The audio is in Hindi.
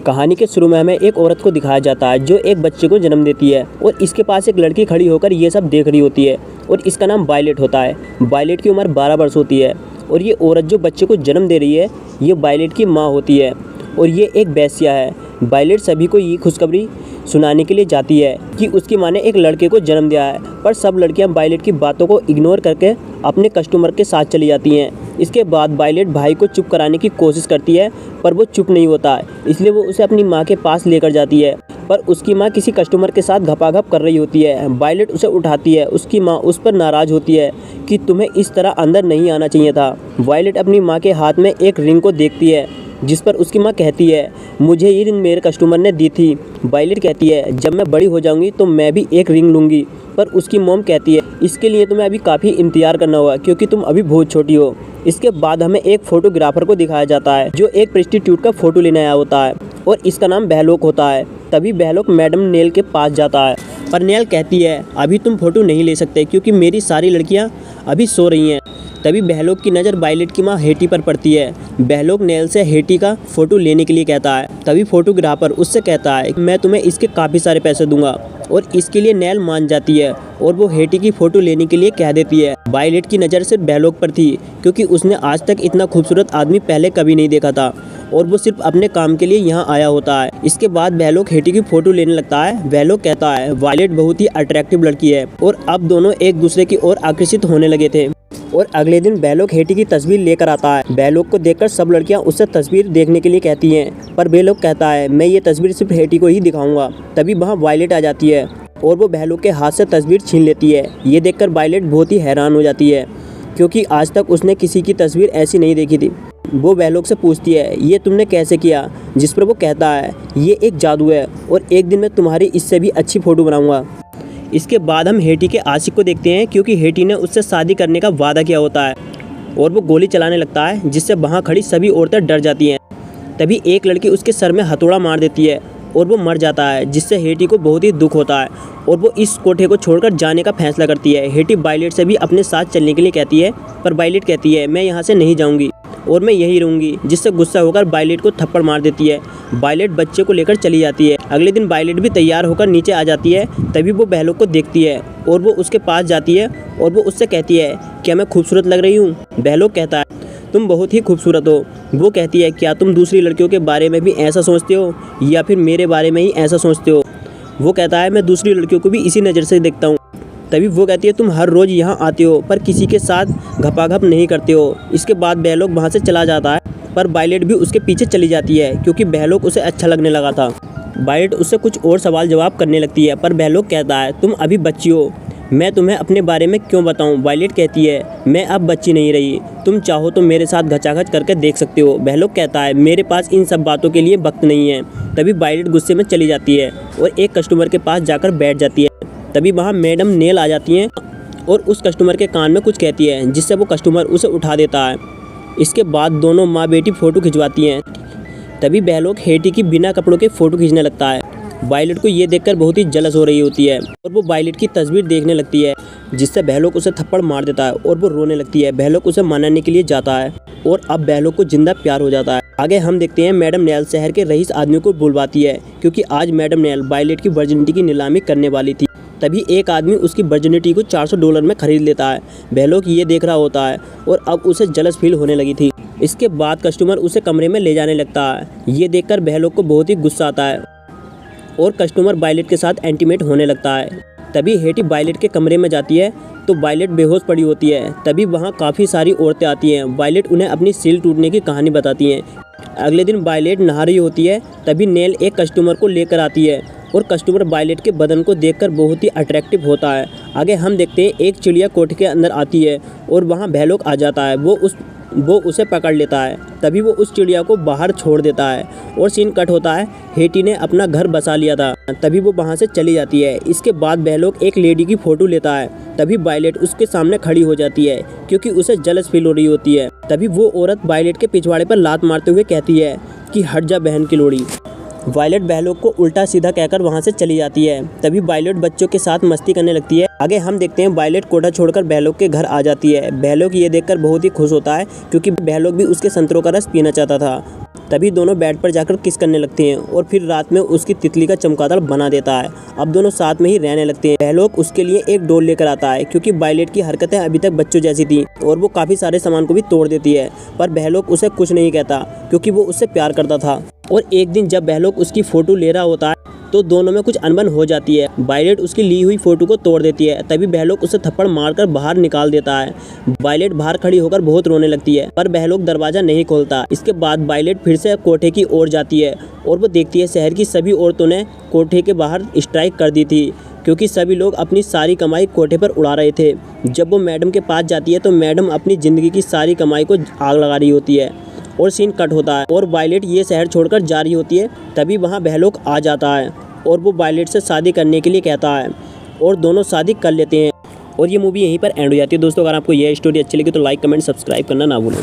कहानी के शुरू में हमें एक औरत को दिखाया जाता है जो एक बच्चे को जन्म देती है और इसके पास एक लड़की खड़ी होकर ये सब देख रही होती है और इसका नाम वायलेट होता है। वायलेट की उम्र 12 वर्ष होती है और ये औरत जो बच्चे को जन्म दे रही है ये वायलेट की माँ होती है और ये एक वेश्या है। वायलेट सभी को ये खुशखबरी सुनाने के लिए जाती है कि उसकी माँ ने एक लड़के को जन्म दिया है, पर सब लड़कियां वायलेट की बातों को इग्नोर करके अपने कस्टमर के साथ चली जाती हैं। इसके बाद वायलेट भाई को चुप कराने की कोशिश करती है पर वो चुप नहीं होता, इसलिए वो उसे अपनी माँ के पास लेकर जाती है, पर उसकी माँ किसी कस्टमर के साथ घपाघप कर रही होती है। वायलेट उसे उठाती है। उसकी माँ उस पर नाराज़ होती है कि तुम्हें इस तरह अंदर नहीं आना चाहिए था। वायलेट अपनी माँ के हाथ में एक रिंग को देखती है जिस पर उसकी माँ कहती है मुझे ये रिंग मेरे कस्टमर ने दी थी। वायलेट कहती है जब मैं बड़ी हो जाऊंगी तो मैं भी एक रिंग लूँगी, पर उसकी मॉम कहती है इसके लिए तुम्हें अभी काफ़ी इंतजार करना होगा क्योंकि तुम अभी बहुत छोटी हो। इसके बाद हमें एक फोटोग्राफर को दिखाया जाता है जो एक प्रोस्टिट्यूट का फ़ोटो लेने आया होता है और इसका नाम बहलोक होता है। तभी बहलोक मैडम नेल के पास जाता है पर नेल कहती है अभी तुम फ़ोटो नहीं ले सकते क्योंकि मेरी सारी लड़कियाँ अभी सो रही हैं। तभी बहलोक की नज़र वायलेट की माँ हेटी पर पड़ती है। बहलोक नेल से हेटी का फ़ोटो लेने के लिए कहता है। तभी फोटोग्राफर उससे कहता है मैं तुम्हें इसके काफ़ी सारे पैसे दूंगा और इसके लिए नेल मान जाती है और वो हेटी की फ़ोटो लेने के लिए कह देती है। वायलेट की नज़र सिर्फ बहलोक पर थी क्योंकि उसने आज तक इतना खूबसूरत आदमी पहले कभी नहीं देखा था और वो सिर्फ अपने काम के लिए यहाँ आया होता है। इसके बाद बहलोक हेटी की फ़ोटो लेने लगता है। बहलोक कहता है वायलेट बहुत ही अट्रैक्टिव लड़की है और अब दोनों एक दूसरे की ओर आकर्षित होने लगे थे। और अगले दिन बहलोक हेटी की तस्वीर लेकर आता है। बहलोक को देखकर सब लड़कियां उससे तस्वीर देखने के लिए कहती हैं, पर बहलोक कहता है मैं ये तस्वीर सिर्फ हेटी को ही दिखाऊंगा। तभी वहाँ वायलेट आ जाती है और वो बहलोक के हाथ से तस्वीर छीन लेती है। ये देखकर वायलेट बहुत ही हैरान हो जाती है क्योंकि आज तक उसने किसी की तस्वीर ऐसी नहीं देखी थी। वो बहलोक से पूछती है ये तुमने कैसे किया, जिस पर वो कहता है ये एक जादू है और एक दिन मैं तुम्हारी इससे भी अच्छी फ़ोटो बनाऊँगा। इसके बाद हम हेटी के आशिक को देखते हैं क्योंकि हेटी ने उससे शादी करने का वादा किया होता है और वो गोली चलाने लगता है जिससे वहाँ खड़ी सभी औरतें डर जाती हैं। तभी एक लड़की उसके सर में हथौड़ा मार देती है और वो मर जाता है जिससे हेटी को बहुत ही दुख होता है और वो इस कोठे को छोड़कर जाने का फैसला करती है। हेटी वायलेट से भी अपने साथ चलने के लिए कहती है पर वायलेट कहती है मैं यहाँ से नहीं जाऊँगी और मैं यही रहूँगी, जिससे गुस्सा होकर वायलेट को थप्पड़ मार देती है। वायलेट बच्चे को लेकर चली जाती है। अगले दिन वायलेट भी तैयार होकर नीचे आ जाती है। तभी वो बहलोक को देखती है और वो उसके पास जाती है और वो उससे कहती है क्या मैं खूबसूरत लग रही हूँ। बहलोक कहता है तुम बहुत ही खूबसूरत हो। वो कहती है क्या तुम दूसरी लड़कियों के बारे में भी ऐसा सोचते हो या फिर मेरे बारे में ही ऐसा सोचते हो। वो कहता है मैं दूसरी लड़कियों को भी इसी नज़र से देखता हूँ। तभी वो कहती है तुम हर रोज़ यहाँ आते हो पर किसी के साथ घपाघप नहीं करते हो। इसके बाद बहलोक वहाँ से चला जाता है पर वायलेट भी उसके पीछे चली जाती है क्योंकि बहलोक उसे अच्छा लगने लगा था। वायलेट उससे कुछ और सवाल जवाब करने लगती है पर बहलोक कहता है तुम अभी बच्ची हो, मैं तुम्हें अपने बारे में क्यों बताऊं। वायलेट कहती है मैं अब बच्ची नहीं रही, तुम चाहो तो मेरे साथ घचाघच करके देख सकते हो। बहलोक कहता है मेरे पास इन सब बातों के लिए वक्त नहीं है। तभी वायलेट गुस्से में चली जाती है और एक कस्टमर के पास जाकर बैठ जाती है। तभी वहाँ मैडम नेल आ जाती हैं और उस कस्टमर के कान में कुछ कहती है जिससे वो कस्टमर उसे उठा देता है। इसके बाद दोनों माँ बेटी फ़ोटो खिंचवाती हैं। तभी बहलोक हेटी की बिना कपड़ों के फ़ोटो खींचने लगता है। वायलेट को ये देखकर बहुत ही जलस हो रही होती है और वो वायलेट की तस्वीर देखने लगती है जिससे बहलोक उसे थप्पड़ मार देता है और वो रोने लगती है। बहलोक उसे मनाने के लिए जाता है और अब बहलोक को जिंदा प्यार हो जाता है। आगे हम देखते हैं मैडम नेल शहर के रईस आदमियों को बुलवाती है क्योंकि आज मैडम नेल वायलेट की वर्जिनिटी की नीलामी करने वाली थी। तभी एक आदमी उसकी वर्जिनिटी को $400 में खरीद लेता है। बहलोक ये देख रहा होता है और अब उसे जलस फील होने लगी थी। इसके बाद कस्टमर उसे कमरे में ले जाने लगता है। ये देखकर बहलोक को बहुत ही गुस्सा आता है और कस्टमर वायलेट के साथ इंटीमेट होने लगता है। तभी हेटी वायलेट के कमरे में जाती है तो वायलेट बेहोश पड़ी होती है। तभी वहाँ काफ़ी सारी औरतें आती हैं। वायलेट उन्हें अपनी सील टूटने की कहानी बताती हैं। अगले दिन वायलेट नहा रही होती है तभी नेल एक कस्टमर को लेकर आती है और कस्टमर वायलेट के बदन को देखकर बहुत ही अट्रैक्टिव होता है। आगे हम देखते हैं एक चिड़िया कोठे के अंदर आती है और वहाँ बहलोक आ जाता है। वो उसे पकड़ लेता है। तभी वो उस चिड़िया को बाहर छोड़ देता है और सीन कट होता है। हेटी ने अपना घर बसा लिया था। तभी वो वहाँ से चली जाती है। इसके बाद बहलोक एक लेडी की फ़ोटो लेता है। तभी वायलेट उसके सामने खड़ी हो जाती है क्योंकि उसे जलस फील हो रही होती है। तभी वो औरत वायलेट के पिछवाड़े पर लात मारते हुए कहती है कि हट जा बहन की लोड़ी। वायलेट बहलोक को उल्टा सीधा कहकर वहाँ से चली जाती है। तभी वायलेट बच्चों के साथ मस्ती करने लगती है आगे हम देखते हैं वायलेट कोठा छोड़कर बहलोक के घर आ जाती है। बहलोक ये देखकर बहुत ही खुश होता है क्योंकि बहलोक भी उसके संतरों का रस पीना चाहता था। तभी दोनों बेड पर जाकर किस करने लगती हैं और फिर रात में उसकी तितली का चमगादड़ बना देता है। अब दोनों साथ में ही रहने लगते हैं। बहलोक उसके लिए एक डोल लेकर आता है क्योंकि वायलेट की हरकतें अभी तक बच्चों जैसी थी और वो काफ़ी सारे सामान को भी तोड़ देती है, पर बहलोक उसे कुछ नहीं कहता क्योंकि वो उससे प्यार करता था। और एक दिन जब बहलोक उसकी फ़ोटो ले रहा होता है तो दोनों में कुछ अनबन हो जाती है। वायलेट उसकी ली हुई फ़ोटो को तोड़ देती है। तभी बहलोक उसे थप्पड़ मारकर बाहर निकाल देता है। वायलेट बाहर खड़ी होकर बहुत रोने लगती है, पर बहलोक दरवाज़ा नहीं खोलता। इसके बाद वायलेट फिर से कोठे की ओर जाती है और वो देखती है शहर की सभी औरतों ने कोठे के बाहर स्ट्राइक कर दी थी क्योंकि सभी लोग अपनी सारी कमाई कोठे पर उड़ा रहे थे। जब वो मैडम के पास जाती है तो मैडम अपनी ज़िंदगी की सारी कमाई को आग लगा रही होती है और सीन कट होता है और वायलेट ये शहर छोड़कर जा रही होती है। तभी वहाँ बहलोक आ जाता है और वो वायलेट से शादी करने के लिए कहता है और दोनों शादी कर लेते हैं। और ये मूवी यहीं पर एंड हो जाती है। दोस्तों, अगर आपको यह स्टोरी अच्छी लगी तो लाइक, कमेंट, सब्सक्राइब करना ना भूलें।